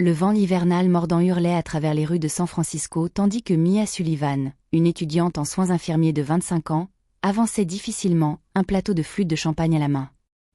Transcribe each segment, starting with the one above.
Le vent hivernal mordant hurlait à travers les rues de San Francisco tandis que Mia Sullivan, une étudiante en soins infirmiers de 25 ans, avançait difficilement, un plateau de flûte de champagne à la main.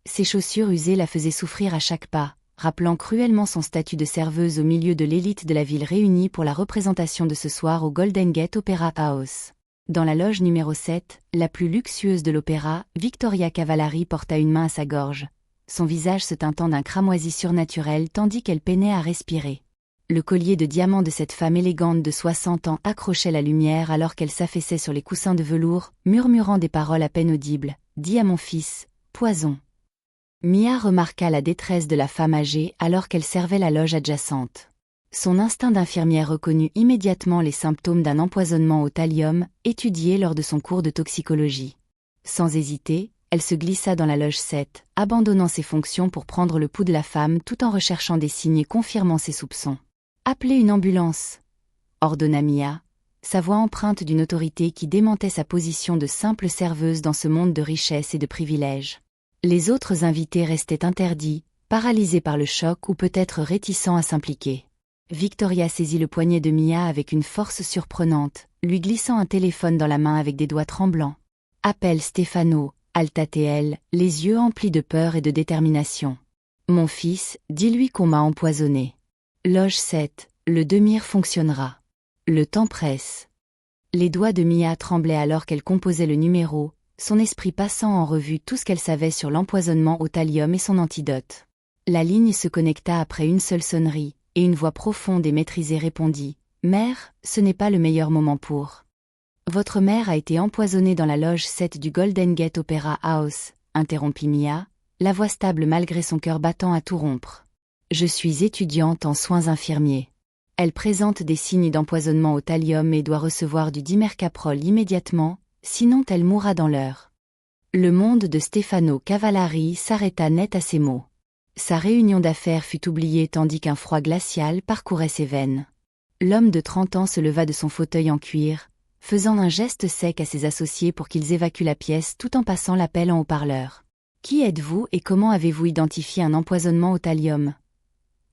Ses chaussures usées la faisaient souffrir à chaque pas, rappelant cruellement son statut de serveuse au milieu de l'élite de la ville réunie pour la représentation de ce soir au Golden Gate Opera House. Dans la loge numéro 7, la plus luxueuse de l'opéra, Victoria Cavallari porta une main à sa gorge, son visage se teintant d'un cramoisi surnaturel tandis qu'elle peinait à respirer. Le collier de diamants de cette femme élégante de 60 ans accrochait la lumière alors qu'elle s'affaissait sur les coussins de velours, murmurant des paroles à peine audibles. « Dis à mon fils, poison ». Mia remarqua la détresse de la femme âgée alors qu'elle servait la loge adjacente. Son instinct d'infirmière reconnut immédiatement les symptômes d'un empoisonnement au thallium, étudié lors de son cours de toxicologie. Sans hésiter, elle se glissa dans la loge 7, abandonnant ses fonctions pour prendre le pouls de la femme tout en recherchant des signes confirmant ses soupçons. « Appelez une ambulance !» ordonna Mia, sa voix empreinte d'une autorité qui démentait sa position de simple serveuse dans ce monde de richesse et de privilèges. Les autres invités restaient interdits, paralysés par le choc ou peut-être réticents à s'impliquer. Victoria saisit le poignet de Mia avec une force surprenante, lui glissant un téléphone dans la main avec des doigts tremblants. « Appelle Stefano !» Alta-t-elle, les yeux emplis de peur et de détermination. « Mon fils, dis-lui qu'on m'a empoisonné. » Loge 7, le demi fonctionnera. Le temps presse. Les doigts de Mia tremblaient alors qu'elle composait le numéro, son esprit passant en revue tout ce qu'elle savait sur l'empoisonnement au thallium et son antidote. La ligne se connecta après une seule sonnerie, et une voix profonde et maîtrisée répondit « Mère, ce n'est pas le meilleur moment pour... » « Votre mère a été empoisonnée dans la loge 7 du Golden Gate Opera House, » interrompit Mia, la voix stable malgré son cœur battant à tout rompre. « Je suis étudiante en soins infirmiers. Elle présente des signes d'empoisonnement au thallium et doit recevoir du dimercaprol immédiatement, sinon elle mourra dans l'heure. » Le monde de Stefano Cavallari s'arrêta net à ces mots. Sa réunion d'affaires fut oubliée tandis qu'un froid glacial parcourait ses veines. L'homme de 30 ans se leva de son fauteuil en cuir, faisant un geste sec à ses associés pour qu'ils évacuent la pièce tout en passant l'appel en haut-parleur. « Qui êtes-vous et comment avez-vous identifié un empoisonnement au thallium »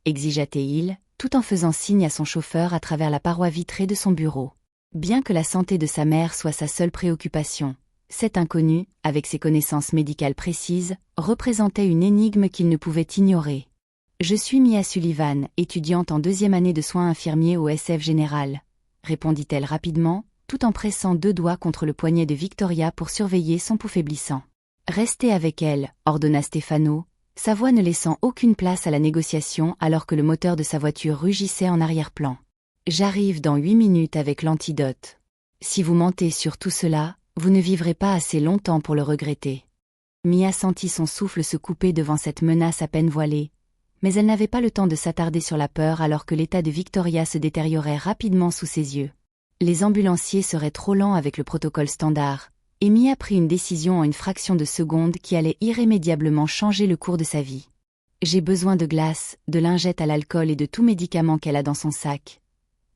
exigea-t-il, tout en faisant signe à son chauffeur à travers la paroi vitrée de son bureau. Bien que la santé de sa mère soit sa seule préoccupation, cet inconnu, avec ses connaissances médicales précises, représentait une énigme qu'il ne pouvait ignorer. « Je suis Mia Sullivan, étudiante en 2e année de soins infirmiers au SF Général, » répondit-elle rapidement, tout en pressant 2 doigts contre le poignet de Victoria pour surveiller son pouls faiblissant. « Restez avec elle, » ordonna Stefano, sa voix ne laissant aucune place à la négociation alors que le moteur de sa voiture rugissait en arrière-plan. « J'arrive dans 8 minutes avec l'antidote. Si vous mentez sur tout cela, vous ne vivrez pas assez longtemps pour le regretter. » Mia sentit son souffle se couper devant cette menace à peine voilée, mais elle n'avait pas le temps de s'attarder sur la peur alors que l'état de Victoria se détériorait rapidement sous ses yeux. Les ambulanciers seraient trop lents avec le protocole standard, et Mia prit une décision en une fraction de seconde qui allait irrémédiablement changer le cours de sa vie. « J'ai besoin de glace, de lingettes à l'alcool et de tout médicament qu'elle a dans son sac. »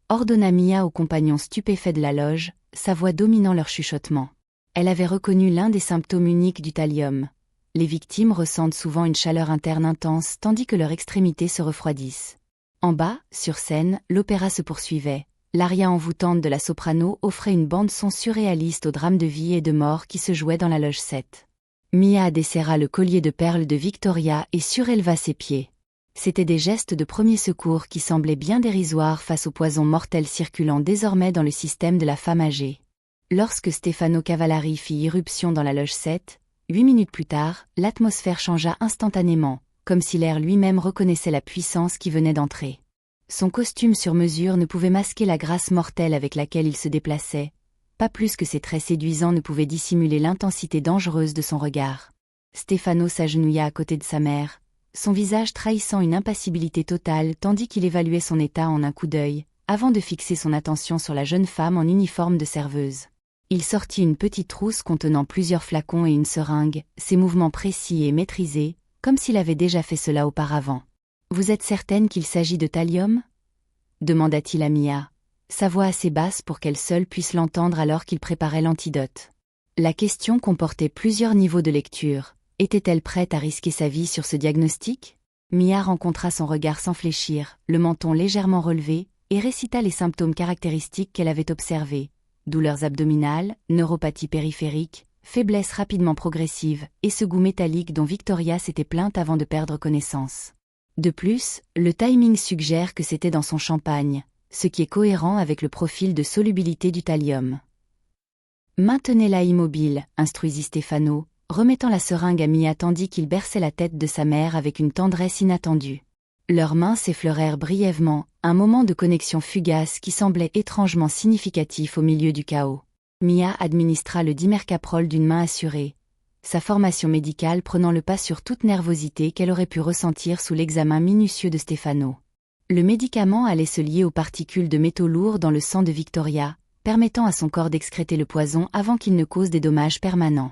ordonna Mia aux compagnons stupéfaits de la loge, sa voix dominant leur chuchotement. Elle avait reconnu l'un des symptômes uniques du thallium. Les victimes ressentent souvent une chaleur interne intense tandis que leurs extrémités se refroidissent. En bas, sur scène, l'opéra se poursuivait. L'aria envoûtante de la soprano offrait une bande-son surréaliste au drame de vie et de mort qui se jouait dans la loge 7. Mia desserra le collier de perles de Victoria et suréleva ses pieds. C'étaient des gestes de premier secours qui semblaient bien dérisoires face au poison mortel circulant désormais dans le système de la femme âgée. Lorsque Stefano Cavallari fit irruption dans la loge 7, 8 minutes plus tard, l'atmosphère changea instantanément, comme si l'air lui-même reconnaissait la puissance qui venait d'entrer. Son costume sur mesure ne pouvait masquer la grâce mortelle avec laquelle il se déplaçait, pas plus que ses traits séduisants ne pouvaient dissimuler l'intensité dangereuse de son regard. Stefano s'agenouilla à côté de sa mère, son visage trahissant une impassibilité totale tandis qu'il évaluait son état en un coup d'œil, avant de fixer son attention sur la jeune femme en uniforme de serveuse. Il sortit une petite trousse contenant plusieurs flacons et une seringue, ses mouvements précis et maîtrisés, comme s'il avait déjà fait cela auparavant. « Vous êtes certaine qu'il s'agit de thallium ?» demanda-t-il à Mia, sa voix assez basse pour qu'elle seule puisse l'entendre alors qu'il préparait l'antidote. La question comportait plusieurs niveaux de lecture. Était-elle prête à risquer sa vie sur ce diagnostic ? Mia rencontra son regard sans fléchir, le menton légèrement relevé, et récita les symptômes caractéristiques qu'elle avait observés. Douleurs abdominales, neuropathie périphérique, faiblesse rapidement progressive, et ce goût métallique dont Victoria s'était plainte avant de perdre connaissance. De plus, le timing suggère que c'était dans son champagne, ce qui est cohérent avec le profil de solubilité du thallium. Maintenez-la immobile, instruisit Stefano, remettant la seringue à Mia tandis qu'il berçait la tête de sa mère avec une tendresse inattendue. Leurs mains s'effleurèrent brièvement, un moment de connexion fugace qui semblait étrangement significatif au milieu du chaos. Mia administra le dimercaprol d'une main assurée, sa formation médicale prenant le pas sur toute nervosité qu'elle aurait pu ressentir sous l'examen minutieux de Stefano. Le médicament allait se lier aux particules de métaux lourds dans le sang de Victoria, permettant à son corps d'excréter le poison avant qu'il ne cause des dommages permanents.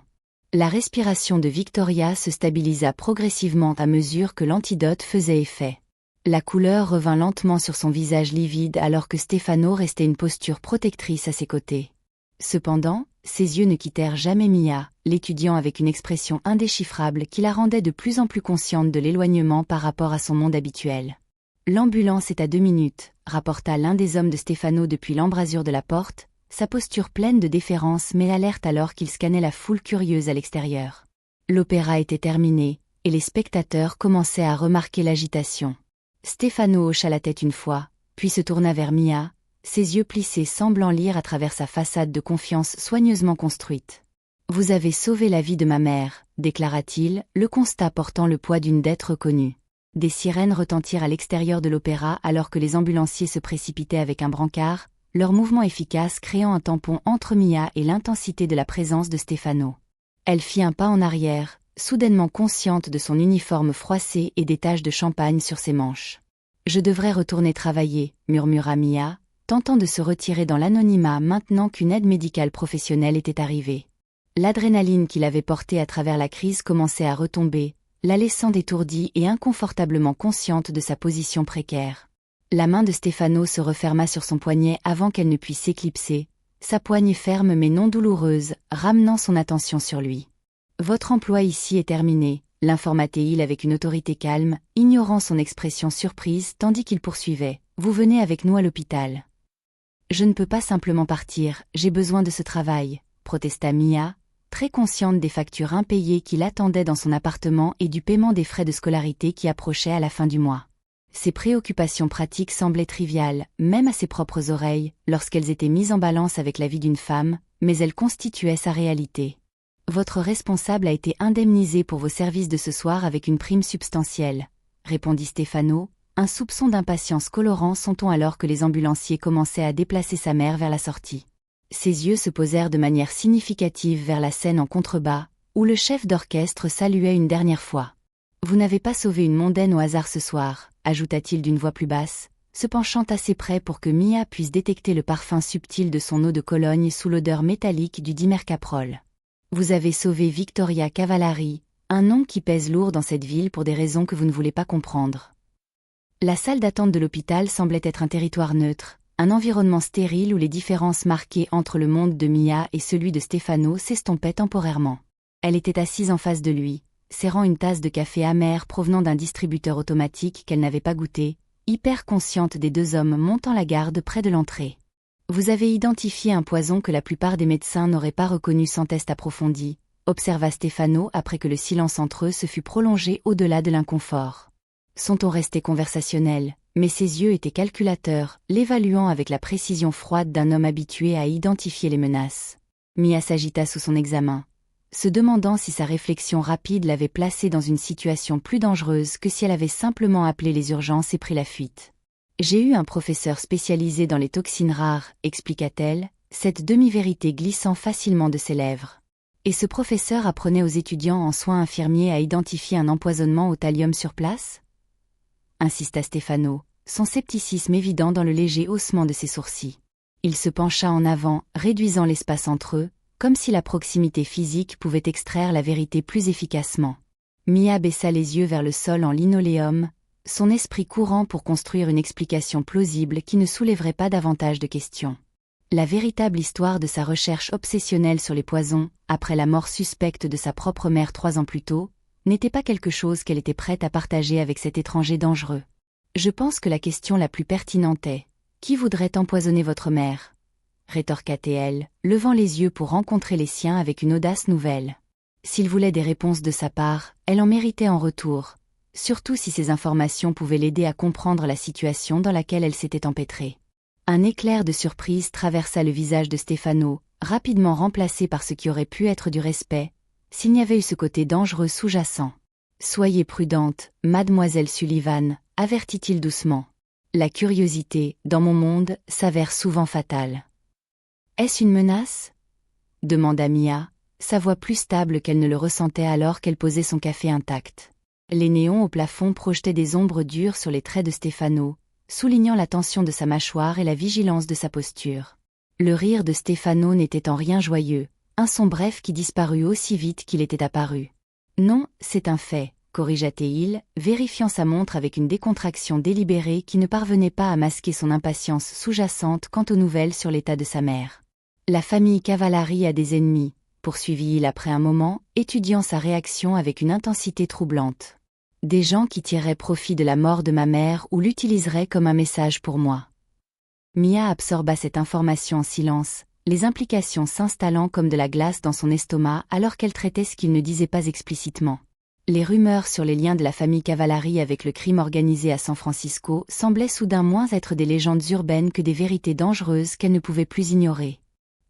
La respiration de Victoria se stabilisa progressivement à mesure que l'antidote faisait effet. La couleur revint lentement sur son visage livide alors que Stefano restait une posture protectrice à ses côtés. Cependant, ses yeux ne quittèrent jamais Mia, l'étudiant avec une expression indéchiffrable qui la rendait de plus en plus consciente de l'éloignement par rapport à son monde habituel. L'ambulance est à 2 minutes, rapporta l'un des hommes de Stefano depuis l'embrasure de la porte, sa posture pleine de déférence mais alerte alors qu'il scannait la foule curieuse à l'extérieur. L'opéra était terminé, et les spectateurs commençaient à remarquer l'agitation. Stefano hocha la tête une fois, puis se tourna vers Mia, ses yeux plissés semblant lire à travers sa façade de confiance soigneusement construite. « Vous avez sauvé la vie de ma mère », déclara-t-il, le constat portant le poids d'une dette reconnue. Des sirènes retentirent à l'extérieur de l'opéra alors que les ambulanciers se précipitaient avec un brancard, leur mouvement efficace créant un tampon entre Mia et l'intensité de la présence de Stefano. Elle fit un pas en arrière, soudainement consciente de son uniforme froissé et des taches de champagne sur ses manches. « Je devrais retourner travailler », murmura Mia, tentant de se retirer dans l'anonymat maintenant qu'une aide médicale professionnelle était arrivée. L'adrénaline qu'il avait portée à travers la crise commençait à retomber, la laissant étourdie et inconfortablement consciente de sa position précaire. La main de Stefano se referma sur son poignet avant qu'elle ne puisse s'éclipser, sa poignée ferme mais non douloureuse, ramenant son attention sur lui. « Votre emploi ici est terminé », l'informa-t-il avec une autorité calme, ignorant son expression surprise tandis qu'il poursuivait. « Vous venez avec nous à l'hôpital. »« Je ne peux pas simplement partir, j'ai besoin de ce travail », protesta Mia, très consciente des factures impayées qui l'attendaient dans son appartement et du paiement des frais de scolarité qui approchaient à la fin du mois. Ses préoccupations pratiques semblaient triviales, même à ses propres oreilles, lorsqu'elles étaient mises en balance avec la vie d'une femme, mais elles constituaient sa réalité. « Votre responsable a été indemnisé pour vos services de ce soir avec une prime substantielle », répondit Stefano, un soupçon d'impatience colorant son ton alors que les ambulanciers commençaient à déplacer sa mère vers la sortie. Ses yeux se posèrent de manière significative vers la scène en contrebas, où le chef d'orchestre saluait une dernière fois. « Vous n'avez pas sauvé une mondaine au hasard ce soir », ajouta-t-il d'une voix plus basse, se penchant assez près pour que Mia puisse détecter le parfum subtil de son eau de Cologne sous l'odeur métallique du dimercaprol. « Vous avez sauvé Victoria Cavallari, un nom qui pèse lourd dans cette ville pour des raisons que vous ne voulez pas comprendre. » La salle d'attente de l'hôpital semblait être un territoire neutre, un environnement stérile où les différences marquées entre le monde de Mia et celui de Stefano s'estompaient temporairement. Elle était assise en face de lui, serrant une tasse de café amer provenant d'un distributeur automatique qu'elle n'avait pas goûté, hyper consciente des 2 hommes montant la garde près de l'entrée. « Vous avez identifié un poison que la plupart des médecins n'auraient pas reconnu sans test approfondi, observa Stefano après que le silence entre eux se fut prolongé au-delà de l'inconfort. Son ton restait conversationnel, mais ses yeux étaient calculateurs, l'évaluant avec la précision froide d'un homme habitué à identifier les menaces. Mia s'agita sous son examen, se demandant si sa réflexion rapide l'avait placée dans une situation plus dangereuse que si elle avait simplement appelé les urgences et pris la fuite. « J'ai eu un professeur spécialisé dans les toxines rares », expliqua-t-elle, cette demi-vérité glissant facilement de ses lèvres. Et ce professeur apprenait aux étudiants en soins infirmiers à identifier un empoisonnement au thallium sur place ? Insista Stefano, son scepticisme évident dans le léger haussement de ses sourcils. Il se pencha en avant, réduisant l'espace entre eux, comme si la proximité physique pouvait extraire la vérité plus efficacement. Mia baissa les yeux vers le sol en linoléum, son esprit courant pour construire une explication plausible qui ne soulèverait pas davantage de questions. La véritable histoire de sa recherche obsessionnelle sur les poisons, après la mort suspecte de sa propre mère 3 ans plus tôt, n'était pas quelque chose qu'elle était prête à partager avec cet étranger dangereux. Je pense que la question la plus pertinente est « Qui voudrait empoisonner votre mère ?» rétorqua-t-elle, levant les yeux pour rencontrer les siens avec une audace nouvelle. S'il voulait des réponses de sa part, elle en méritait en retour, surtout si ces informations pouvaient l'aider à comprendre la situation dans laquelle elle s'était empêtrée. Un éclair de surprise traversa le visage de Stefano, rapidement remplacé par ce qui aurait pu être du respect, s'il n'y avait eu ce côté dangereux sous-jacent. « Soyez prudente, mademoiselle Sullivan », avertit-il doucement. « La curiosité, dans mon monde, s'avère souvent fatale. » « Est-ce une menace ?» demanda Mia, sa voix plus stable qu'elle ne le ressentait alors qu'elle posait son café intact. Les néons au plafond projetaient des ombres dures sur les traits de Stefano, soulignant la tension de sa mâchoire et la vigilance de sa posture. Le rire de Stefano n'était en rien joyeux, un son bref qui disparut aussi vite qu'il était apparu. « Non, c'est un fait », corrigea-t-il, vérifiant sa montre avec une décontraction délibérée qui ne parvenait pas à masquer son impatience sous-jacente quant aux nouvelles sur l'état de sa mère. « La famille Cavallari a des ennemis », poursuivit-il après un moment, étudiant sa réaction avec une intensité troublante. « Des gens qui tireraient profit de la mort de ma mère ou l'utiliseraient comme un message pour moi. » Mia absorba cette information en silence, les implications s'installant comme de la glace dans son estomac alors qu'elle traitait ce qu'il ne disait pas explicitement. Les rumeurs sur les liens de la famille Cavallari avec le crime organisé à San Francisco semblaient soudain moins être des légendes urbaines que des vérités dangereuses qu'elle ne pouvait plus ignorer.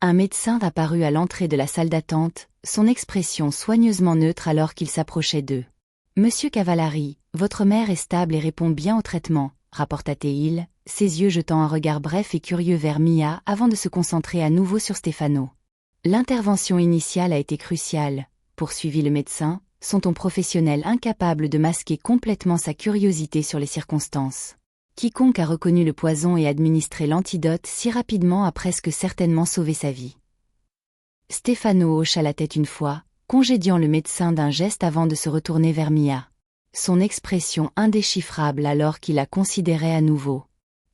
Un médecin apparut à l'entrée de la salle d'attente, son expression soigneusement neutre alors qu'il s'approchait d'eux. « Monsieur Cavallari, votre mère est stable et répond bien au traitement », rapporta-t-il, ses yeux jetant un regard bref et curieux vers Mia avant de se concentrer à nouveau sur Stefano. « L'intervention initiale a été cruciale », poursuivit le médecin, son ton professionnel incapable de masquer complètement sa curiosité sur les circonstances. Quiconque a reconnu le poison et administré l'antidote si rapidement a presque certainement sauvé sa vie. Stefano hocha la tête une fois, congédiant le médecin d'un geste avant de se retourner vers Mia. Son expression indéchiffrable alors qu'il la considérait à nouveau.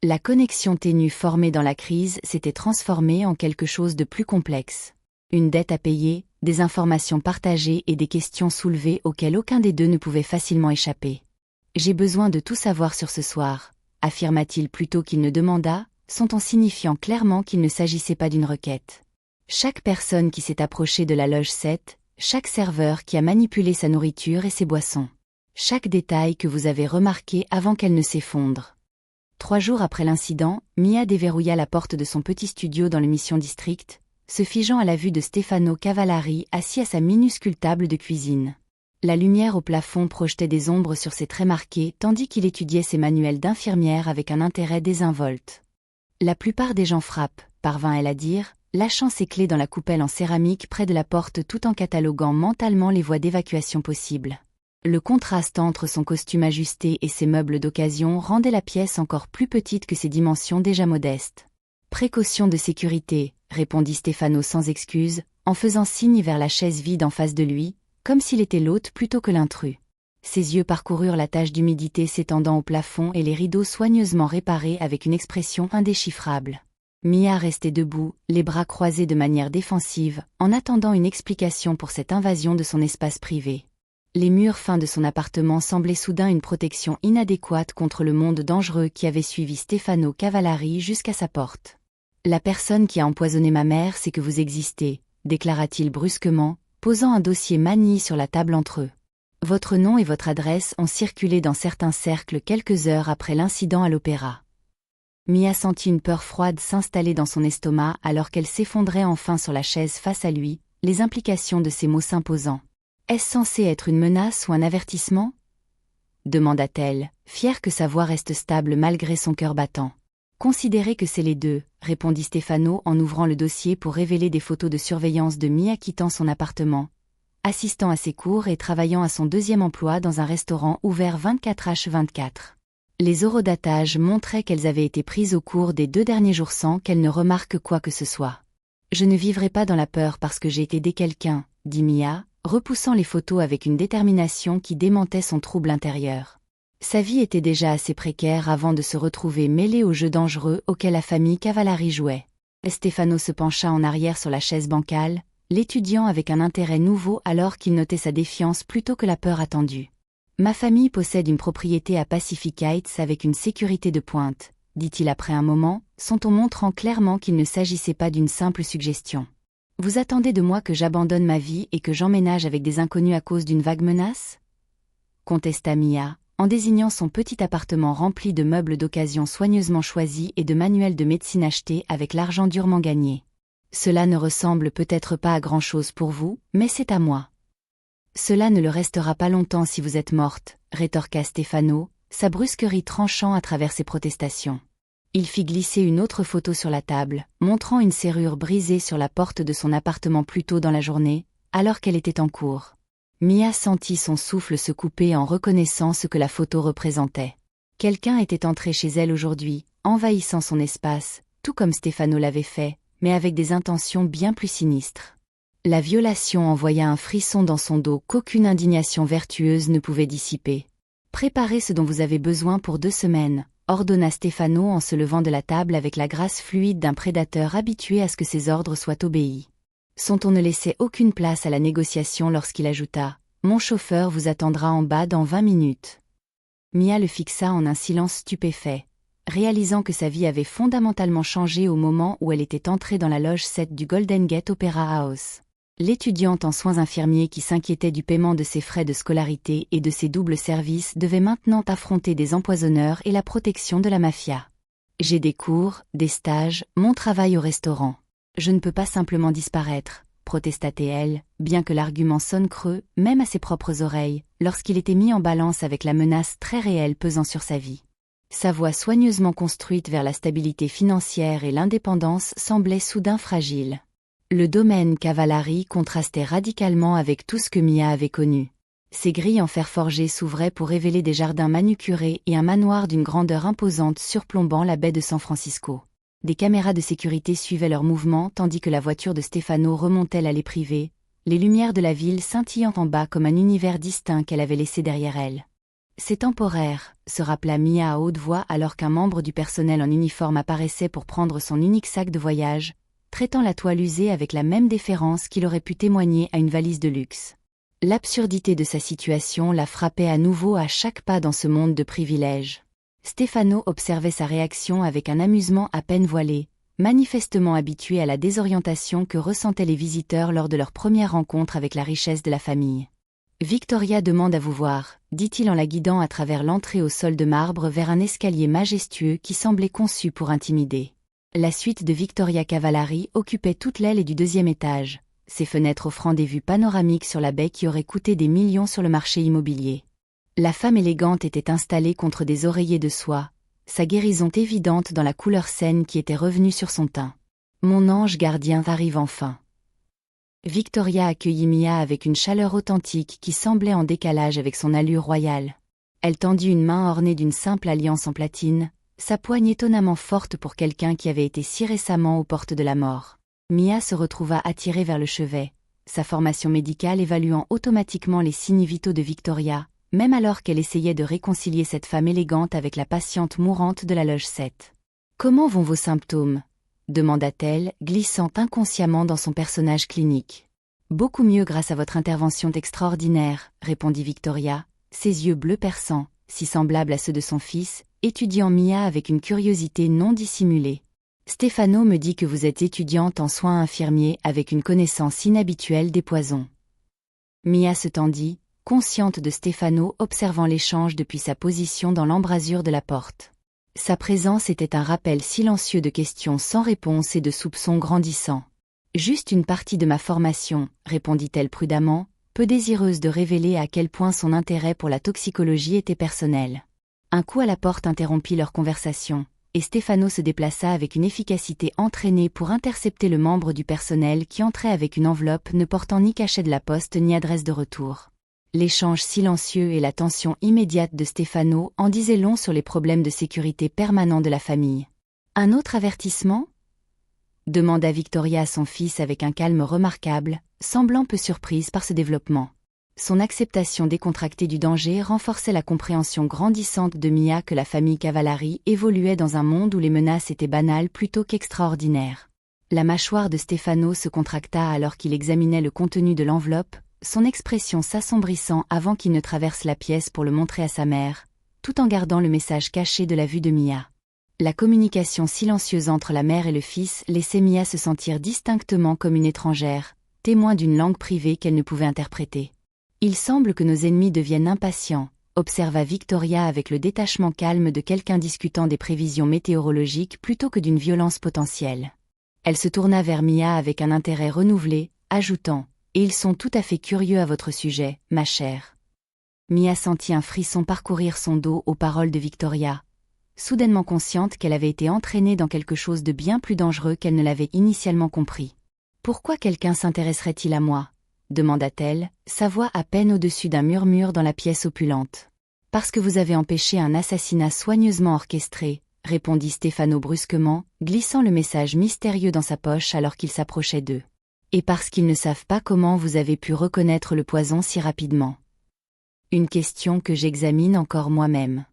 La connexion ténue formée dans la crise s'était transformée en quelque chose de plus complexe. Une dette à payer, des informations partagées et des questions soulevées auxquelles aucun des deux ne pouvait facilement échapper. « J'ai besoin de tout savoir sur ce soir », affirma-t-il plutôt qu'il ne demanda, son ton signifiant clairement qu'il ne s'agissait pas d'une requête. Chaque personne qui s'est approchée de la loge 7, chaque serveur qui a manipulé sa nourriture et ses boissons. Chaque détail que vous avez remarqué avant qu'elle ne s'effondre. 3 jours après l'incident, Mia déverrouilla la porte de son petit studio dans le Mission District, se figeant à la vue de Stefano Cavallari assis à sa minuscule table de cuisine. La lumière au plafond projetait des ombres sur ses traits marqués tandis qu'il étudiait ses manuels d'infirmière avec un intérêt désinvolte. La plupart des gens frappent, parvint-elle à dire, lâchant ses clés dans la coupelle en céramique près de la porte tout en cataloguant mentalement les voies d'évacuation possibles. Le contraste entre son costume ajusté et ses meubles d'occasion rendait la pièce encore plus petite que ses dimensions déjà modestes. « Précaution de sécurité », répondit Stefano sans excuse, en faisant signe vers la chaise vide en face de lui, comme s'il était l'hôte plutôt que l'intrus. Ses yeux parcoururent la tache d'humidité s'étendant au plafond et les rideaux soigneusement réparés avec une expression indéchiffrable. Mia restait debout, les bras croisés de manière défensive, en attendant une explication pour cette invasion de son espace privé. Les murs fins de son appartement semblaient soudain une protection inadéquate contre le monde dangereux qui avait suivi Stefano Cavallari jusqu'à sa porte. « La personne qui a empoisonné ma mère sait que vous existez », déclara-t-il brusquement, posant un dossier manie sur la table entre eux. « Votre nom et votre adresse ont circulé dans certains cercles quelques heures après l'incident à l'opéra. » Mia sentit une peur froide s'installer dans son estomac alors qu'elle s'effondrait enfin sur la chaise face à lui, les implications de ces mots s'imposant. « Est-ce censé être une menace ou un avertissement ?» demanda-t-elle, fière que sa voix reste stable malgré son cœur battant. « Considérez que c'est les deux », répondit Stefano en ouvrant le dossier pour révéler des photos de surveillance de Mia quittant son appartement, assistant à ses cours et travaillant à son 2e emploi dans un restaurant ouvert 24h24. Les horodatages montraient qu'elles avaient été prises au cours des 2 derniers jours sans qu'elle ne remarque quoi que ce soit. « Je ne vivrai pas dans la peur parce que j'ai aidé quelqu'un », dit Mia, repoussant les photos avec une détermination qui démentait son trouble intérieur. Sa vie était déjà assez précaire avant de se retrouver mêlée aux jeux dangereux auxquels la famille Cavallari jouait. Stefano se pencha en arrière sur la chaise bancale, l'étudiant avec un intérêt nouveau alors qu'il notait sa défiance plutôt que la peur attendue. Ma famille possède une propriété à Pacific Heights avec une sécurité de pointe, dit-il après un moment, son ton montrant clairement qu'il ne s'agissait pas d'une simple suggestion. Vous attendez de moi que j'abandonne ma vie et que j'emménage avec des inconnus à cause d'une vague menace? Contesta Mia, en désignant son petit appartement rempli de meubles d'occasion soigneusement choisis et de manuels de médecine achetés avec l'argent durement gagné. Cela ne ressemble peut-être pas à grand-chose pour vous, mais c'est à moi. Cela ne le restera pas longtemps si vous êtes morte, rétorqua Stefano, sa brusquerie tranchant à travers ses protestations. Il fit glisser une autre photo sur la table, montrant une serrure brisée sur la porte de son appartement plus tôt dans la journée, alors qu'elle était en cours. Mia sentit son souffle se couper en reconnaissant ce que la photo représentait. Quelqu'un était entré chez elle aujourd'hui, envahissant son espace, tout comme Stefano l'avait fait, mais avec des intentions bien plus sinistres. La violation envoya un frisson dans son dos qu'aucune indignation vertueuse ne pouvait dissiper. « Préparez ce dont vous avez besoin pour 2 semaines », ordonna Stefano en se levant de la table avec la grâce fluide d'un prédateur habitué à ce que ses ordres soient obéis. Son ton ne laissait aucune place à la négociation lorsqu'il ajouta « Mon chauffeur vous attendra en bas dans 20 minutes ». Mia le fixa en un silence stupéfait, réalisant que sa vie avait fondamentalement changé au moment où elle était entrée dans la loge 7 du Golden Gate Opera House. L'étudiante en soins infirmiers qui s'inquiétait du paiement de ses frais de scolarité et de ses doubles services devait maintenant affronter des empoisonneurs et la protection de la mafia. « J'ai des cours, des stages, mon travail au restaurant. Je ne peux pas simplement disparaître », protesta-t-elle, bien que l'argument sonne creux, même à ses propres oreilles, lorsqu'il était mis en balance avec la menace très réelle pesant sur sa vie. Sa voix soigneusement construite vers la stabilité financière et l'indépendance semblait soudain fragile. Le domaine Cavallari contrastait radicalement avec tout ce que Mia avait connu. Ses grilles en fer forgé s'ouvraient pour révéler des jardins manucurés et un manoir d'une grandeur imposante surplombant la baie de San Francisco. Des caméras de sécurité suivaient leurs mouvements tandis que la voiture de Stefano remontait l'allée privée, les lumières de la ville scintillant en bas comme un univers distinct qu'elle avait laissé derrière elle. « C'est temporaire », se rappela Mia à haute voix alors qu'un membre du personnel en uniforme apparaissait pour prendre son unique sac de voyage, traitant la toile usée avec la même déférence qu'il aurait pu témoigner à une valise de luxe. L'absurdité de sa situation la frappait à nouveau à chaque pas dans ce monde de privilèges. Stefano observait sa réaction avec un amusement à peine voilé, manifestement habitué à la désorientation que ressentaient les visiteurs lors de leur première rencontre avec la richesse de la famille. « Victoria demande à vous voir », dit-il en la guidant à travers l'entrée au sol de marbre vers un escalier majestueux qui semblait conçu pour intimider. La suite de Victoria Cavallari occupait toute l'aile du 2e étage, ses fenêtres offrant des vues panoramiques sur la baie qui aurait coûté des millions sur le marché immobilier. La femme élégante était installée contre des oreillers de soie, sa guérison évidente dans la couleur saine qui était revenue sur son teint. « Mon ange gardien arrive enfin. » Victoria accueillit Mia avec une chaleur authentique qui semblait en décalage avec son allure royale. Elle tendit une main ornée d'une simple alliance en platine, sa poigne étonnamment forte pour quelqu'un qui avait été si récemment aux portes de la mort. Mia se retrouva attirée vers le chevet, sa formation médicale évaluant automatiquement les signes vitaux de Victoria, même alors qu'elle essayait de réconcilier cette femme élégante avec la patiente mourante de la loge 7. « Comment vont vos symptômes ?» demanda-t-elle, glissant inconsciemment dans son personnage clinique. « Beaucoup mieux grâce à votre intervention extraordinaire, » répondit Victoria, ses yeux bleus perçants, si semblables à ceux de son fils, étudiant Mia avec une curiosité non dissimulée. « Stefano me dit que vous êtes étudiante en soins infirmiers avec une connaissance inhabituelle des poisons. » Mia se tendit, consciente de Stefano observant l'échange depuis sa position dans l'embrasure de la porte. Sa présence était un rappel silencieux de questions sans réponse et de soupçons grandissants. « Juste une partie de ma formation, » répondit-elle prudemment, peu désireuse de révéler à quel point son intérêt pour la toxicologie était personnel. Un coup à la porte interrompit leur conversation, et Stefano se déplaça avec une efficacité entraînée pour intercepter le membre du personnel qui entrait avec une enveloppe ne portant ni cachet de la poste ni adresse de retour. L'échange silencieux et la tension immédiate de Stefano en disaient long sur les problèmes de sécurité permanents de la famille. « Un autre avertissement ?» demanda Victoria à son fils avec un calme remarquable, semblant peu surprise par ce développement. Son acceptation décontractée du danger renforçait la compréhension grandissante de Mia que la famille Cavallari évoluait dans un monde où les menaces étaient banales plutôt qu'extraordinaires. La mâchoire de Stefano se contracta alors qu'il examinait le contenu de l'enveloppe, son expression s'assombrissant avant qu'il ne traverse la pièce pour le montrer à sa mère, tout en gardant le message caché de la vue de Mia. La communication silencieuse entre la mère et le fils laissait Mia se sentir distinctement comme une étrangère, témoin d'une langue privée qu'elle ne pouvait interpréter. « Il semble que nos ennemis deviennent impatients », observa Victoria avec le détachement calme de quelqu'un discutant des prévisions météorologiques plutôt que d'une violence potentielle. Elle se tourna vers Mia avec un intérêt renouvelé, ajoutant « Et ils sont tout à fait curieux à votre sujet, ma chère. » Mia sentit un frisson parcourir son dos aux paroles de Victoria, soudainement consciente qu'elle avait été entraînée dans quelque chose de bien plus dangereux qu'elle ne l'avait initialement compris. « Pourquoi quelqu'un s'intéresserait-il à moi ?» demanda-t-elle, sa voix à peine au-dessus d'un murmure dans la pièce opulente. « Parce que vous avez empêché un assassinat soigneusement orchestré, » répondit Stefano brusquement, glissant le message mystérieux dans sa poche alors qu'il s'approchait d'eux. « Et parce qu'ils ne savent pas comment vous avez pu reconnaître le poison si rapidement. Une question que j'examine encore moi-même.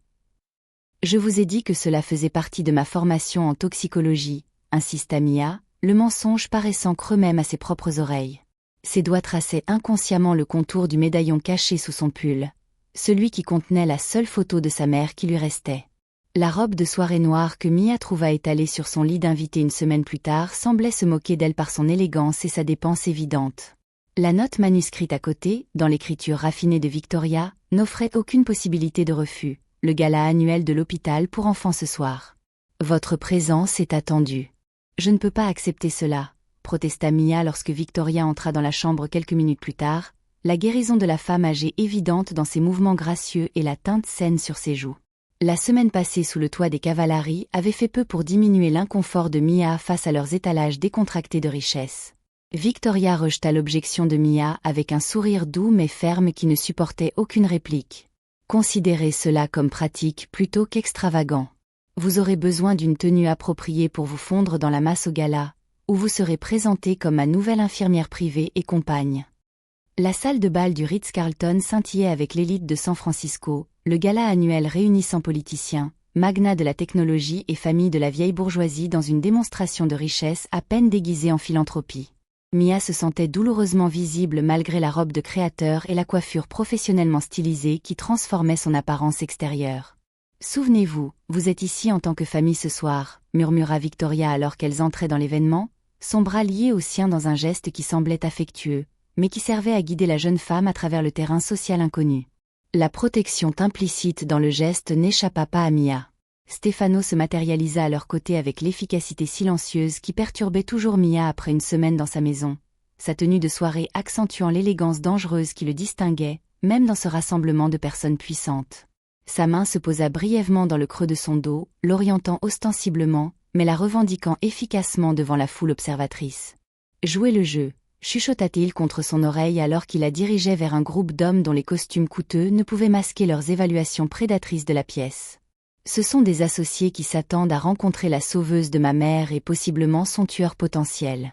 Je vous ai dit que cela faisait partie de ma formation en toxicologie, insista Mia, le mensonge paraissant creux même à ses propres oreilles. Ses doigts traçaient inconsciemment le contour du médaillon caché sous son pull, celui qui contenait la seule photo de sa mère qui lui restait. La robe de soirée noire que Mia trouva étalée sur son lit d'invité une semaine plus tard semblait se moquer d'elle par son élégance et sa dépense évidente. La note manuscrite à côté, dans l'écriture raffinée de Victoria, n'offrait aucune possibilité de refus. Le gala annuel de l'hôpital pour enfants ce soir. Votre présence est attendue. Je ne peux pas accepter cela, protesta Mia lorsque Victoria entra dans la chambre quelques minutes plus tard, la guérison de la femme âgée évidente dans ses mouvements gracieux et la teinte saine sur ses joues. La semaine passée sous le toit des Cavallari avait fait peu pour diminuer l'inconfort de Mia face à leurs étalages décontractés de richesse. Victoria rejeta l'objection de Mia avec un sourire doux mais ferme qui ne supportait aucune réplique. Considérez cela comme pratique plutôt qu'extravagant. Vous aurez besoin d'une tenue appropriée pour vous fondre dans la masse au gala, où vous serez présentée comme ma nouvelle infirmière privée et compagne. La salle de bal du Ritz-Carlton scintillait avec l'élite de San Francisco, le gala annuel réunissant politiciens, magnats de la technologie et familles de la vieille bourgeoisie dans une démonstration de richesse à peine déguisée en philanthropie. Mia se sentait douloureusement visible malgré la robe de créateur et la coiffure professionnellement stylisée qui transformait son apparence extérieure. « Souvenez-vous, vous êtes ici en tant que famille ce soir », murmura Victoria alors qu'elles entraient dans l'événement, son bras lié au sien dans un geste qui semblait affectueux, mais qui servait à guider la jeune femme à travers le terrain social inconnu. La protection implicite dans le geste n'échappa pas à Mia. Stefano se matérialisa à leur côté avec l'efficacité silencieuse qui perturbait toujours Mia après une semaine dans sa maison, sa tenue de soirée accentuant l'élégance dangereuse qui le distinguait, même dans ce rassemblement de personnes puissantes. Sa main se posa brièvement dans le creux de son dos, l'orientant ostensiblement, mais la revendiquant efficacement devant la foule observatrice. « Jouez le jeu », chuchota-t-il contre son oreille alors qu'il la dirigeait vers un groupe d'hommes dont les costumes coûteux ne pouvaient masquer leurs évaluations prédatrices de la pièce. Ce sont des associés qui s'attendent à rencontrer la sauveuse de ma mère et possiblement son tueur potentiel.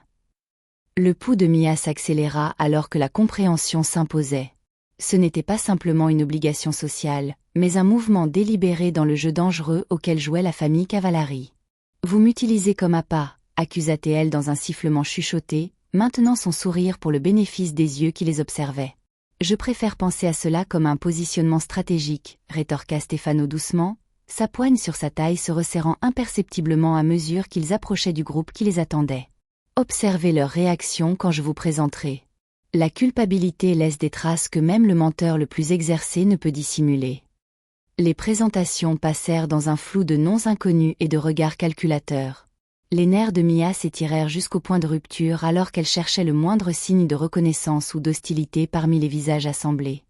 Le pouls de Mia s'accéléra alors que la compréhension s'imposait. Ce n'était pas simplement une obligation sociale, mais un mouvement délibéré dans le jeu dangereux auquel jouait la famille Cavallari. « Vous m'utilisez comme appât », accusa-t-elle dans un sifflement chuchoté, maintenant son sourire pour le bénéfice des yeux qui les observaient. « Je préfère penser à cela comme un positionnement stratégique », rétorqua Stefano doucement, sa poigne sur sa taille se resserrant imperceptiblement à mesure qu'ils approchaient du groupe qui les attendait. « Observez leur réaction quand je vous présenterai. La culpabilité laisse des traces que même le menteur le plus exercé ne peut dissimuler. » Les présentations passèrent dans un flou de noms inconnus et de regards calculateurs. Les nerfs de Mia s'étirèrent jusqu'au point de rupture alors qu'elle cherchait le moindre signe de reconnaissance ou d'hostilité parmi les visages assemblés.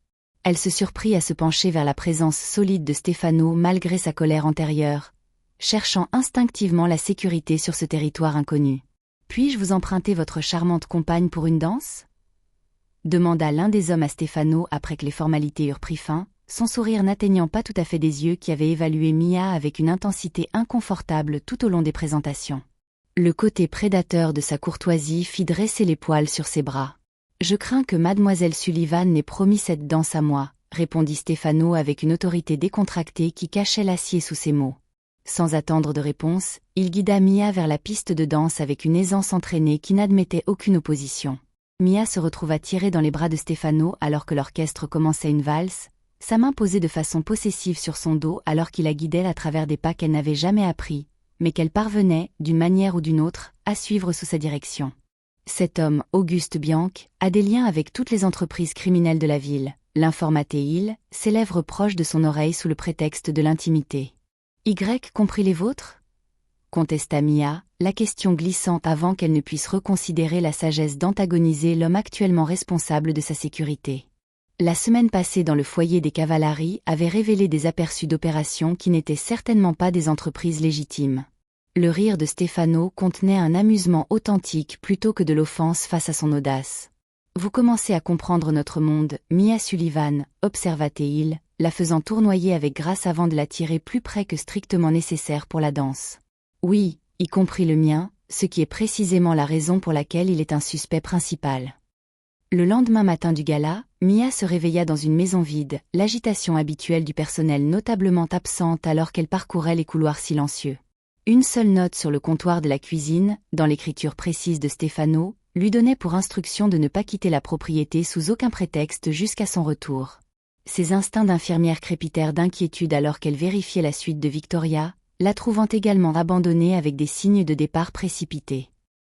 Elle se surprit à se pencher vers la présence solide de Stefano malgré sa colère antérieure, cherchant instinctivement la sécurité sur ce territoire inconnu. « Puis-je vous emprunter votre charmante compagne pour une danse ?» demanda l'un des hommes à Stefano après que les formalités eurent pris fin, son sourire n'atteignant pas tout à fait des yeux qui avaient évalué Mia avec une intensité inconfortable tout au long des présentations. Le côté prédateur de sa courtoisie fit dresser les poils sur ses bras. « Je crains que mademoiselle Sullivan n'ait promis cette danse à moi », répondit Stefano avec une autorité décontractée qui cachait l'acier sous ses mots. Sans attendre de réponse, il guida Mia vers la piste de danse avec une aisance entraînée qui n'admettait aucune opposition. Mia se retrouva tirée dans les bras de Stefano alors que l'orchestre commençait une valse, sa main posée de façon possessive sur son dos alors qu'il la guidait à travers des pas qu'elle n'avait jamais appris, mais qu'elle parvenait, d'une manière ou d'une autre, à suivre sous sa direction. Cet homme, Auguste Bianc, a des liens avec toutes les entreprises criminelles de la ville, l'informaté-il, ses lèvres proches de son oreille sous le prétexte de l'intimité. Y compris les vôtres? Contesta Mia, la question glissant avant qu'elle ne puisse reconsidérer la sagesse d'antagoniser l'homme actuellement responsable de sa sécurité. La semaine passée dans le foyer des Cavallari avait révélé des aperçus d'opérations qui n'étaient certainement pas des entreprises légitimes. Le rire de Stefano contenait un amusement authentique plutôt que de l'offense face à son audace. Vous commencez à comprendre notre monde, Mia Sullivan, observa-t-il, la faisant tournoyer avec grâce avant de la tirer plus près que strictement nécessaire pour la danse. Oui, y compris le mien, ce qui est précisément la raison pour laquelle il est un suspect principal. Le lendemain matin du gala, Mia se réveilla dans une maison vide, l'agitation habituelle du personnel notablement absente alors qu'elle parcourait les couloirs silencieux. Une seule note sur le comptoir de la cuisine, dans l'écriture précise de Stefano, lui donnait pour instruction de ne pas quitter la propriété sous aucun prétexte jusqu'à son retour. Ses instincts d'infirmière crépitèrent d'inquiétude alors qu'elle vérifiait la suite de Victoria, la trouvant également abandonnée avec des signes de départ précipités.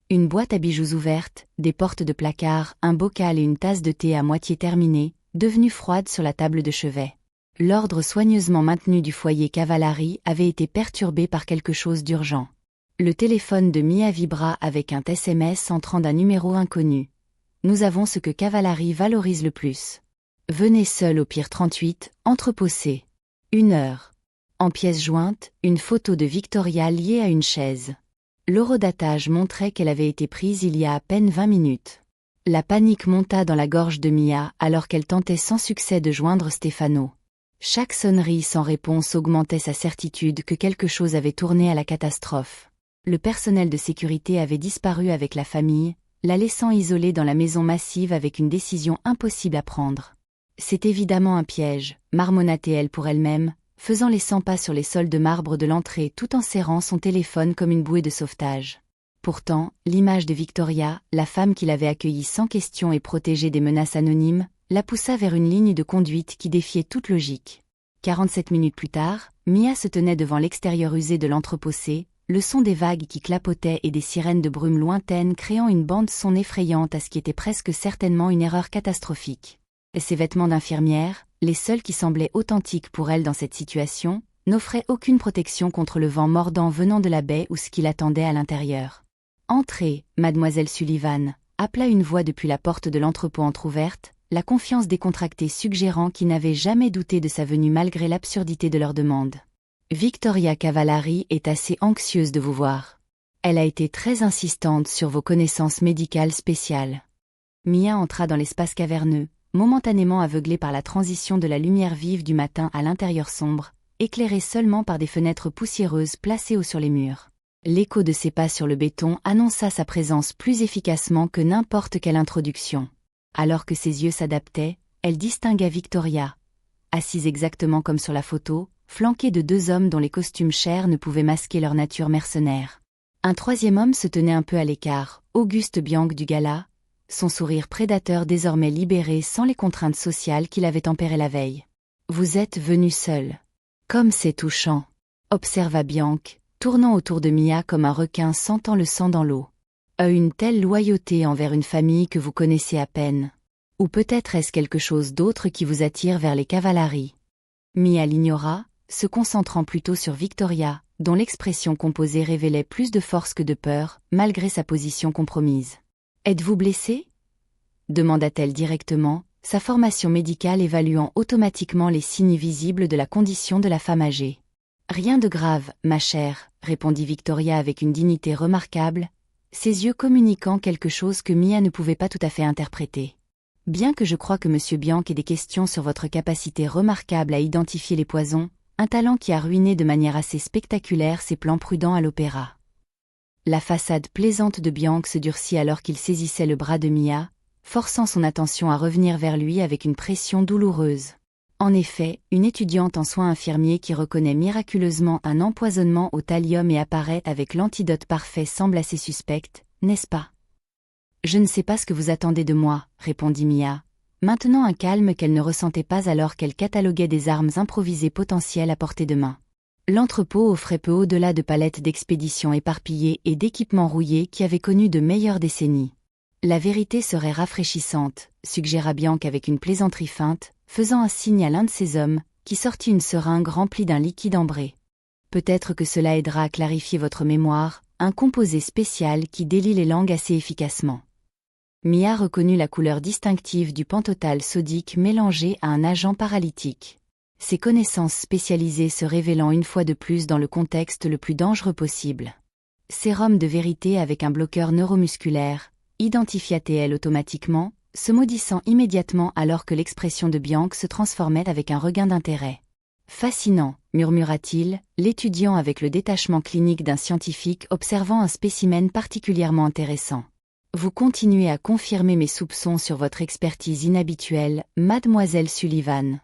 Une boîte à bijoux ouverte, des portes de placard, un bocal et une tasse de thé à moitié terminée, devenue froide sur la table de chevet. L'ordre soigneusement maintenu du foyer Cavallari avait été perturbé par quelque chose d'urgent. Le téléphone de Mia vibra avec un SMS entrant d'un numéro inconnu. Nous avons ce que Cavallari valorise le plus. Venez seul au Pier 38, entrepôt C. 1 heure. En pièce jointe, une photo de Victoria liée à une chaise. L'horodatage montrait qu'elle avait été prise il y a à peine 20 minutes. La panique monta dans la gorge de Mia alors qu'elle tentait sans succès de joindre Stefano. Chaque sonnerie sans réponse augmentait sa certitude que quelque chose avait tourné à la catastrophe. Le personnel de sécurité avait disparu avec la famille, la laissant isolée dans la maison massive avec une décision impossible à prendre. C'est évidemment un piège, marmonna-t-elle pour elle-même, faisant les 100 pas sur les sols de marbre de l'entrée tout en serrant son téléphone comme une bouée de sauvetage. Pourtant, l'image de Victoria, la femme qui l'avait accueillie sans question et protégée des menaces anonymes, la poussa vers une ligne de conduite qui défiait toute logique. 47 minutes plus tard, Mia se tenait devant l'extérieur usé de l'entrepôt C, le son des vagues qui clapotaient et des sirènes de brume lointaine créant une bande-son effrayante à ce qui était presque certainement une erreur catastrophique. Et ses vêtements d'infirmière, les seuls qui semblaient authentiques pour elle dans cette situation, n'offraient aucune protection contre le vent mordant venant de la baie ou ce qui l'attendait à l'intérieur. « Entrez, mademoiselle Sullivan », appela une voix depuis la porte de l'entrepôt entr'ouverte, la confiance décontractée suggérant qu'ils n'avaient jamais douté de sa venue malgré l'absurdité de leur demande. « Victoria Cavallari est assez anxieuse de vous voir. Elle a été très insistante sur vos connaissances médicales spéciales. » Mia entra dans l'espace caverneux, momentanément aveuglée par la transition de la lumière vive du matin à l'intérieur sombre, éclairée seulement par des fenêtres poussiéreuses placées haut sur les murs. L'écho de ses pas sur le béton annonça sa présence plus efficacement que n'importe quelle introduction. Alors que ses yeux s'adaptaient, elle distingua Victoria, assise exactement comme sur la photo, flanquée de 2 hommes dont les costumes chers ne pouvaient masquer leur nature mercenaire. Un troisième homme se tenait un peu à l'écart, Auguste Bianc du gala, son sourire prédateur désormais libéré sans les contraintes sociales qui l'avaient tempéré la veille. « Vous êtes venu seul. Comme c'est touchant », observa Bianc, tournant autour de Mia comme un requin sentant le sang dans l'eau. « Une telle loyauté envers une famille que vous connaissez à peine. Ou peut-être est-ce quelque chose d'autre qui vous attire vers les Cavallari ?» Mia l'ignora, se concentrant plutôt sur Victoria, dont l'expression composée révélait plus de force que de peur, malgré sa position compromise. « Êtes-vous blessé ?» demanda-t-elle directement, sa formation médicale évaluant automatiquement les signes visibles de la condition de la femme âgée. « Rien de grave, ma chère, » répondit Victoria avec une dignité remarquable, ses yeux communiquant quelque chose que Mia ne pouvait pas tout à fait interpréter. « Bien que je crois que M. Bianc ait des questions sur votre capacité remarquable à identifier les poisons, un talent qui a ruiné de manière assez spectaculaire ses plans prudents à l'opéra. » La façade plaisante de Bianc se durcit alors qu'il saisissait le bras de Mia, forçant son attention à revenir vers lui avec une pression douloureuse. En effet, une étudiante en soins infirmiers qui reconnaît miraculeusement un empoisonnement au thallium et apparaît avec l'antidote parfait semble assez suspecte, n'est-ce pas? Je ne sais pas ce que vous attendez de moi, répondit Mia, maintenant un calme qu'elle ne ressentait pas alors qu'elle cataloguait des armes improvisées potentielles à portée de main. L'entrepôt offrait peu au-delà de palettes d'expéditions éparpillées et d'équipements rouillés qui avaient connu de meilleures décennies. La vérité serait rafraîchissante, suggéra Bianca avec une plaisanterie feinte, faisant un signe à l'un de ses hommes, qui sortit une seringue remplie d'un liquide ambré. Peut-être que cela aidera à clarifier votre mémoire, un composé spécial qui délie les langues assez efficacement. Mia reconnut la couleur distinctive du pentothal sodique mélangé à un agent paralytique. Ses connaissances spécialisées se révélant une fois de plus dans le contexte le plus dangereux possible. Sérum de vérité avec un bloqueur neuromusculaire, identifia-t-elle automatiquement, se maudissant immédiatement alors que l'expression de Bianca se transformait avec un regain d'intérêt. Fascinant, murmura-t-il, l'étudiant avec le détachement clinique d'un scientifique observant un spécimen particulièrement intéressant. Vous continuez à confirmer mes soupçons sur votre expertise inhabituelle, mademoiselle Sullivan.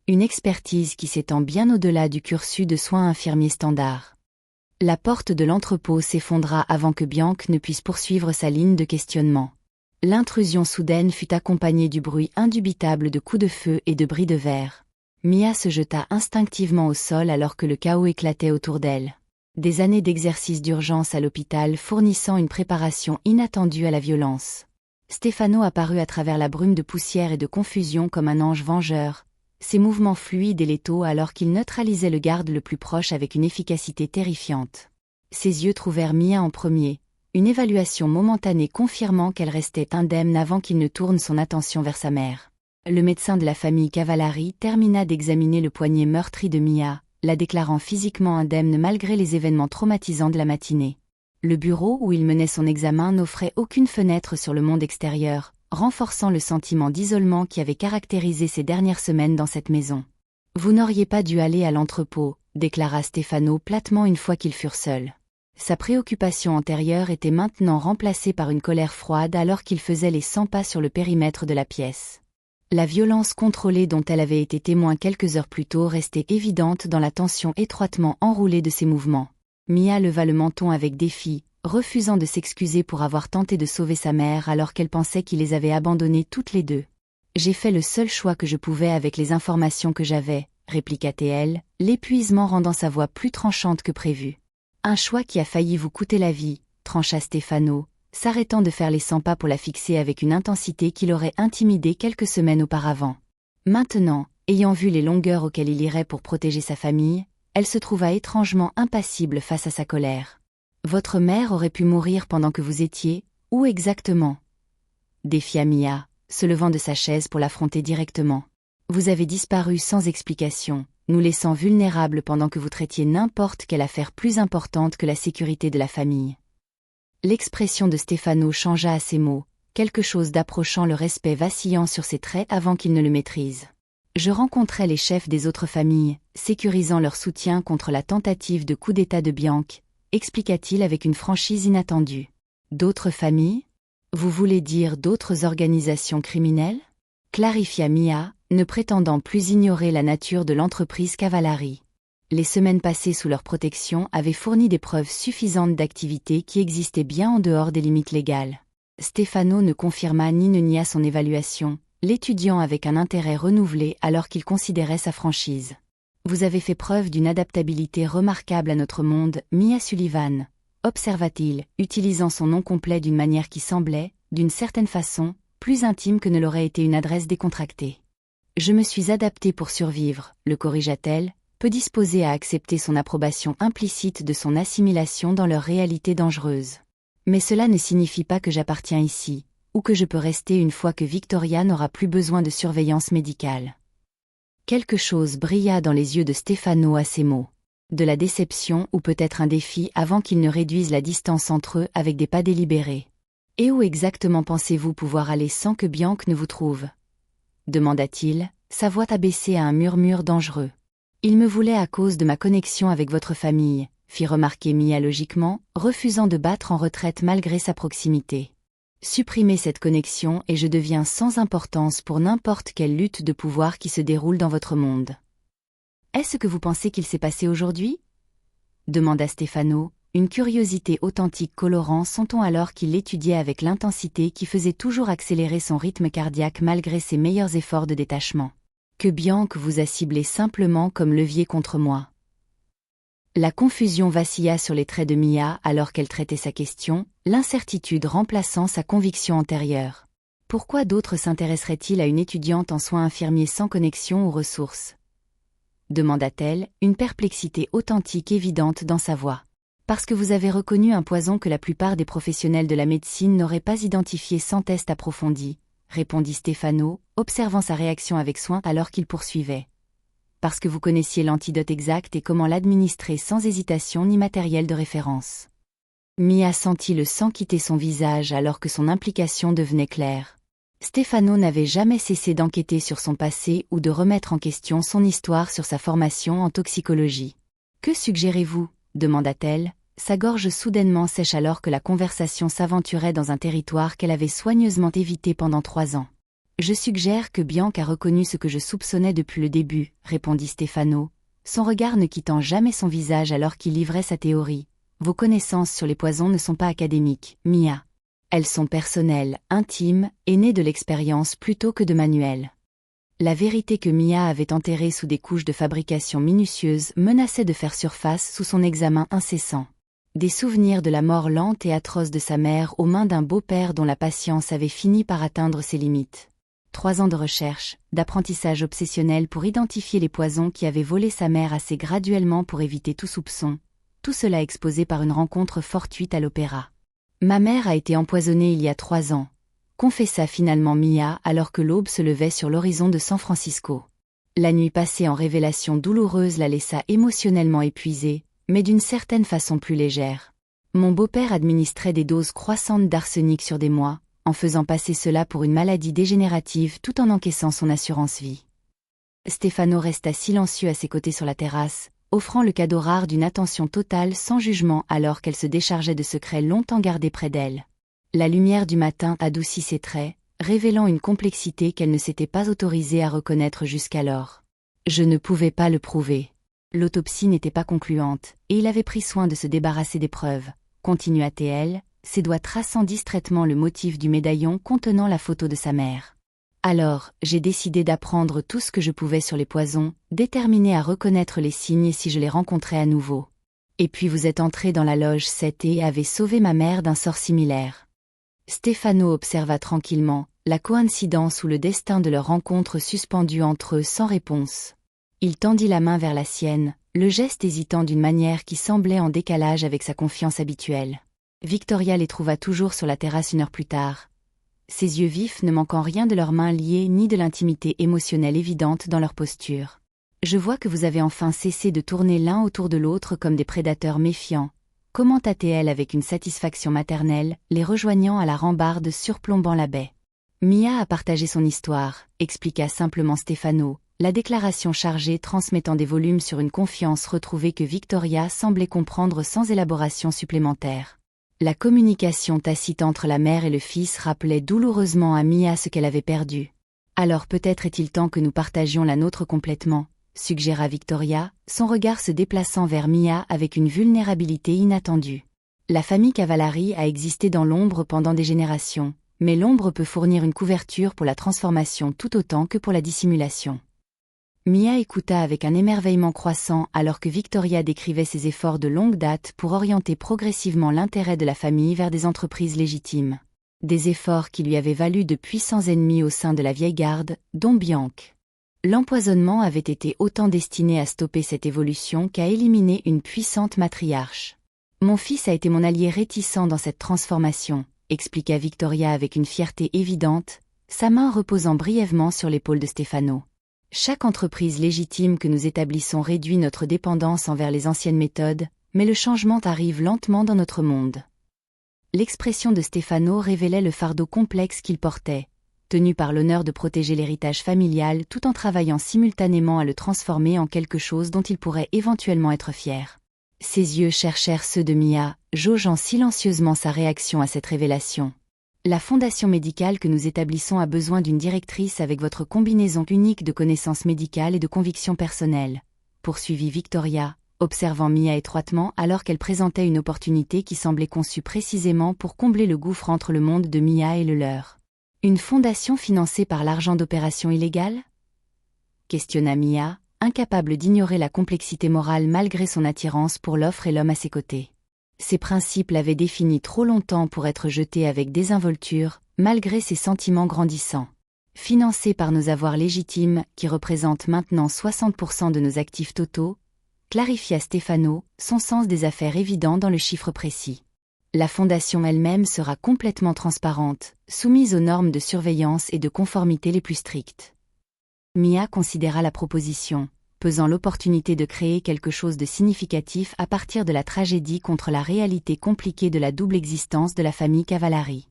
Une expertise qui s'étend bien au-delà du cursus de soins infirmiers standard. La porte de l'entrepôt s'effondra avant que Bianca ne puisse poursuivre sa ligne de questionnement. L'intrusion soudaine fut accompagnée du bruit indubitable de coups de feu et de bris de verre. Mia se jeta instinctivement au sol alors que le chaos éclatait autour d'elle. Des années d'exercice d'urgence à l'hôpital fournissant une préparation inattendue à la violence. Stefano apparut à travers la brume de poussière et de confusion comme un ange vengeur, ses mouvements fluides et létaux alors qu'il neutralisait le garde le plus proche avec une efficacité terrifiante. Ses yeux trouvèrent Mia en premier, une évaluation momentanée confirmant qu'elle restait indemne avant qu'il ne tourne son attention vers sa mère. Le médecin de la famille Cavallari termina d'examiner le poignet meurtri de Mia, la déclarant physiquement indemne malgré les événements traumatisants de la matinée. Le bureau où il menait son examen n'offrait aucune fenêtre sur le monde extérieur, renforçant le sentiment d'isolement qui avait caractérisé ces dernières semaines dans cette maison. « Vous n'auriez pas dû aller à l'entrepôt », déclara Stefano platement une fois qu'ils furent seuls. Sa préoccupation antérieure était maintenant remplacée par une colère froide alors qu'il faisait les 100 pas sur le périmètre de la pièce. La violence contrôlée dont elle avait été témoin quelques heures plus tôt restait évidente dans la tension étroitement enroulée de ses mouvements. Mia leva le menton avec défi, refusant de s'excuser pour avoir tenté de sauver sa mère alors qu'elle pensait qu'il les avait abandonnées toutes les deux. « J'ai fait le seul choix que je pouvais avec les informations que j'avais, » répliqua-t-elle, l'épuisement rendant sa voix plus tranchante que prévu. « Un choix qui a failli vous coûter la vie, » trancha Stefano, s'arrêtant de faire les 100 pas pour la fixer avec une intensité qui l'aurait intimidée quelques semaines auparavant. Maintenant, ayant vu les longueurs auxquelles il irait pour protéger sa famille, elle se trouva étrangement impassible face à sa colère. « Votre mère aurait pu mourir pendant que vous étiez, où exactement ?» défia Mia, se levant de sa chaise pour l'affronter directement. « Vous avez disparu sans explication, nous laissant vulnérables pendant que vous traitiez n'importe quelle affaire plus importante que la sécurité de la famille. » L'expression de Stefano changea à ces mots, quelque chose d'approchant le respect vacillant sur ses traits avant qu'il ne le maîtrise. « Je rencontrais les chefs des autres familles, sécurisant leur soutien contre la tentative de coup d'État de Bianca, » expliqua-t-il avec une franchise inattendue. « D'autres familles ? Vous voulez dire d'autres organisations criminelles ?» clarifia Mia, ne prétendant plus ignorer la nature de l'entreprise Cavallari. Les semaines passées sous leur protection avaient fourni des preuves suffisantes d'activités qui existaient bien en dehors des limites légales. Stefano ne confirma ni ne nia son évaluation, l'étudiant avec un intérêt renouvelé alors qu'il considérait sa franchise. « Vous avez fait preuve d'une adaptabilité remarquable à notre monde, Mia Sullivan », observa-t-il, utilisant son nom complet d'une manière qui semblait, d'une certaine façon, plus intime que ne l'aurait été une adresse décontractée. « Je me suis adaptée pour survivre », le corrigea-t-elle, peu disposée à accepter son approbation implicite de son assimilation dans leur réalité dangereuse. Mais cela ne signifie pas que j'appartiens ici, ou que je peux rester une fois que Victoria n'aura plus besoin de surveillance médicale. Quelque chose brilla dans les yeux de Stefano à ces mots. De la déception ou peut-être un défi avant qu'ils ne réduisent la distance entre eux avec des pas délibérés. « Et où exactement pensez-vous pouvoir aller sans que Bianca ne vous trouve ?» demanda-t-il, sa voix abaissée à un murmure dangereux. « Il me voulait à cause de ma connexion avec votre famille », fit remarquer Mia logiquement, refusant de battre en retraite malgré sa proximité. Supprimez cette connexion et je deviens sans importance pour n'importe quelle lutte de pouvoir qui se déroule dans votre monde. Est-ce que vous pensez qu'il s'est passé aujourd'hui? Demanda Stefano, une curiosité authentique colorant son ton alors qu'il l'étudiait avec l'intensité qui faisait toujours accélérer son rythme cardiaque malgré ses meilleurs efforts de détachement. Que Bianca vous a ciblé simplement comme levier contre moi. La confusion vacilla sur les traits de Mia alors qu'elle traitait sa question, l'incertitude remplaçant sa conviction antérieure. Pourquoi d'autres s'intéresseraient-ils à une étudiante en soins infirmiers sans connexion aux ressources? Demanda-t-elle, une perplexité authentique évidente dans sa voix. Parce que vous avez reconnu un poison que la plupart des professionnels de la médecine n'auraient pas identifié sans test approfondi, répondit Stefano, observant sa réaction avec soin alors qu'il poursuivait. Parce que vous connaissiez l'antidote exact et comment l'administrer sans hésitation ni matériel de référence. Mia sentit le sang quitter son visage alors que son implication devenait claire. Stefano n'avait jamais cessé d'enquêter sur son passé ou de remettre en question son histoire sur sa formation en toxicologie. « Que suggérez-vous » demanda-t-elle, sa gorge soudainement sèche alors que la conversation s'aventurait dans un territoire qu'elle avait soigneusement évité pendant 3 ans. « Je suggère que Bianca a reconnu ce que je soupçonnais depuis le début, répondit Stefano, son regard ne quittant jamais son visage alors qu'il livrait sa théorie. Vos connaissances sur les poisons ne sont pas académiques, Mia. Elles sont personnelles, intimes, et nées de l'expérience plutôt que de manuels. La vérité que Mia avait enterrée sous des couches de fabrication minutieuses menaçait de faire surface sous son examen incessant. Des souvenirs de la mort lente et atroce de sa mère aux mains d'un beau-père dont la patience avait fini par atteindre ses limites. 3 ans de recherche, d'apprentissage obsessionnel pour identifier les poisons qui avaient volé sa mère assez graduellement pour éviter tout soupçon, tout cela exposé par une rencontre fortuite à l'opéra. Ma mère a été empoisonnée il y a 3 ans, confessa finalement Mia alors que l'aube se levait sur l'horizon de San Francisco. La nuit passée en révélations douloureuses la laissa émotionnellement épuisée, mais d'une certaine façon plus légère. Mon beau-père administrait des doses croissantes d'arsenic sur des mois, en faisant passer cela pour une maladie dégénérative tout en encaissant son assurance vie. Stefano resta silencieux à ses côtés sur la terrasse, offrant le cadeau rare d'une attention totale sans jugement alors qu'elle se déchargeait de secrets longtemps gardés près d'elle. La lumière du matin adoucit ses traits, révélant une complexité qu'elle ne s'était pas autorisée à reconnaître jusqu'alors. Je ne pouvais pas le prouver. L'autopsie n'était pas concluante, et il avait pris soin de se débarrasser des preuves, continua-t-elle, ses doigts traçant distraitement le motif du médaillon contenant la photo de sa mère. Alors, j'ai décidé d'apprendre tout ce que je pouvais sur les poisons, déterminé à reconnaître les signes si je les rencontrais à nouveau. Et puis vous êtes entré dans la loge 7 et avez sauvé ma mère d'un sort similaire. Stefano observa tranquillement, la coïncidence ou le destin de leur rencontre suspendue entre eux sans réponse. Il tendit la main vers la sienne, le geste hésitant d'une manière qui semblait en décalage avec sa confiance habituelle. Victoria les trouva toujours sur la terrasse 1 heure plus tard. Ses yeux vifs ne manquant rien de leurs mains liées ni de l'intimité émotionnelle évidente dans leur posture. Je vois que vous avez enfin cessé de tourner l'un autour de l'autre comme des prédateurs méfiants, commenta-t-elle avec une satisfaction maternelle, les rejoignant à la rambarde surplombant la baie. Mia a partagé son histoire, expliqua simplement Stefano, la déclaration chargée transmettant des volumes sur une confiance retrouvée que Victoria semblait comprendre sans élaboration supplémentaire. La communication tacite entre la mère et le fils rappelait douloureusement à Mia ce qu'elle avait perdu. Alors peut-être est-il temps que nous partagions la nôtre complètement, suggéra Victoria, son regard se déplaçant vers Mia avec une vulnérabilité inattendue. La famille Cavallari a existé dans l'ombre pendant des générations, mais l'ombre peut fournir une couverture pour la transformation tout autant que pour la dissimulation. Mia écouta avec un émerveillement croissant alors que Victoria décrivait ses efforts de longue date pour orienter progressivement l'intérêt de la famille vers des entreprises légitimes. Des efforts qui lui avaient valu de puissants ennemis au sein de la vieille garde, dont Bianca. L'empoisonnement avait été autant destiné à stopper cette évolution qu'à éliminer une puissante matriarche. Mon fils a été mon allié réticent dans cette transformation, expliqua Victoria avec une fierté évidente, sa main reposant brièvement sur l'épaule de Stefano. Chaque entreprise légitime que nous établissons réduit notre dépendance envers les anciennes méthodes, mais le changement arrive lentement dans notre monde. L'expression de Stefano révélait le fardeau complexe qu'il portait, tenu par l'honneur de protéger l'héritage familial tout en travaillant simultanément à le transformer en quelque chose dont il pourrait éventuellement être fier. Ses yeux cherchèrent ceux de Mia, jaugeant silencieusement sa réaction à cette révélation. La fondation médicale que nous établissons a besoin d'une directrice avec votre combinaison unique de connaissances médicales et de convictions personnelles, poursuivit Victoria, observant Mia étroitement alors qu'elle présentait une opportunité qui semblait conçue précisément pour combler le gouffre entre le monde de Mia et le leur. Une fondation financée par l'argent d'opérations illégales ? Questionna Mia, incapable d'ignorer la complexité morale malgré son attirance pour l'offre et l'homme à ses côtés. Ses principes l'avaient défini trop longtemps pour être jetés avec désinvolture, malgré ses sentiments grandissants. Financés par nos avoirs légitimes, qui représentent maintenant 60% de nos actifs totaux, clarifia Stefano, son sens des affaires évident dans le chiffre précis. La fondation elle-même sera complètement transparente, soumise aux normes de surveillance et de conformité les plus strictes. Mia considéra la proposition, pesant l'opportunité de créer quelque chose de significatif à partir de la tragédie contre la réalité compliquée de la double existence de la famille Cavallari.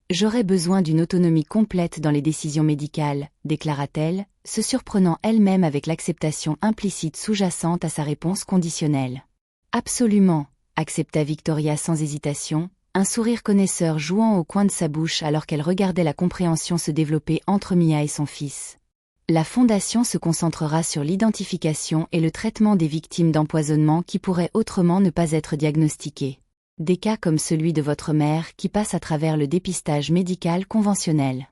J'aurais besoin d'une autonomie complète dans les décisions médicales, déclara-t-elle, se surprenant elle-même avec l'acceptation implicite sous-jacente à sa réponse conditionnelle. Absolument, accepta Victoria sans hésitation, un sourire connaisseur jouant au coin de sa bouche alors qu'elle regardait la compréhension se développer entre Mia et son fils. La fondation se concentrera sur l'identification et le traitement des victimes d'empoisonnement qui pourraient autrement ne pas être diagnostiquées. Des cas comme celui de votre mère qui passe à travers le dépistage médical conventionnel.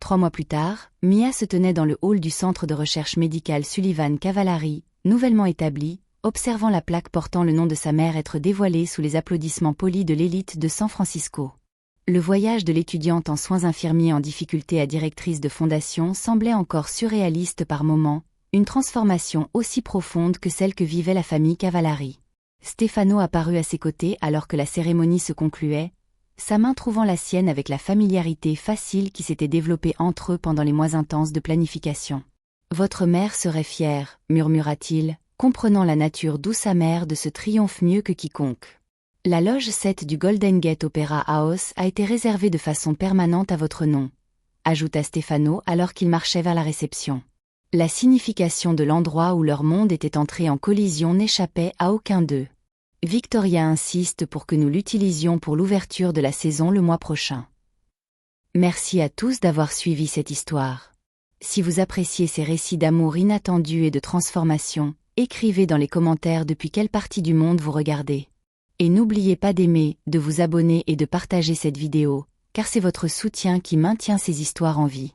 3 mois plus tard, Mia se tenait dans le hall du centre de recherche médicale Sullivan Cavallari, nouvellement établi, observant la plaque portant le nom de sa mère être dévoilée sous les applaudissements polis de l'élite de San Francisco. Le voyage de l'étudiante en soins infirmiers en difficulté à directrice de fondation semblait encore surréaliste par moments, une transformation aussi profonde que celle que vivait la famille Cavallari. Stefano apparut à ses côtés alors que la cérémonie se concluait, sa main trouvant la sienne avec la familiarité facile qui s'était développée entre eux pendant les mois intenses de planification. « Votre mère serait fière », murmura-t-il, comprenant la nature douce amère de ce triomphe mieux que quiconque. La loge 7 du Golden Gate Opera House a été réservée de façon permanente à votre nom, ajouta Stefano alors qu'il marchait vers la réception. La signification de l'endroit où leur monde était entré en collision n'échappait à aucun d'eux. Victoria insiste pour que nous l'utilisions pour l'ouverture de la saison le mois prochain. Merci à tous d'avoir suivi cette histoire. Si vous appréciez ces récits d'amour inattendus et de transformation, écrivez dans les commentaires depuis quelle partie du monde vous regardez. Et n'oubliez pas d'aimer, de vous abonner et de partager cette vidéo, car c'est votre soutien qui maintient ces histoires en vie.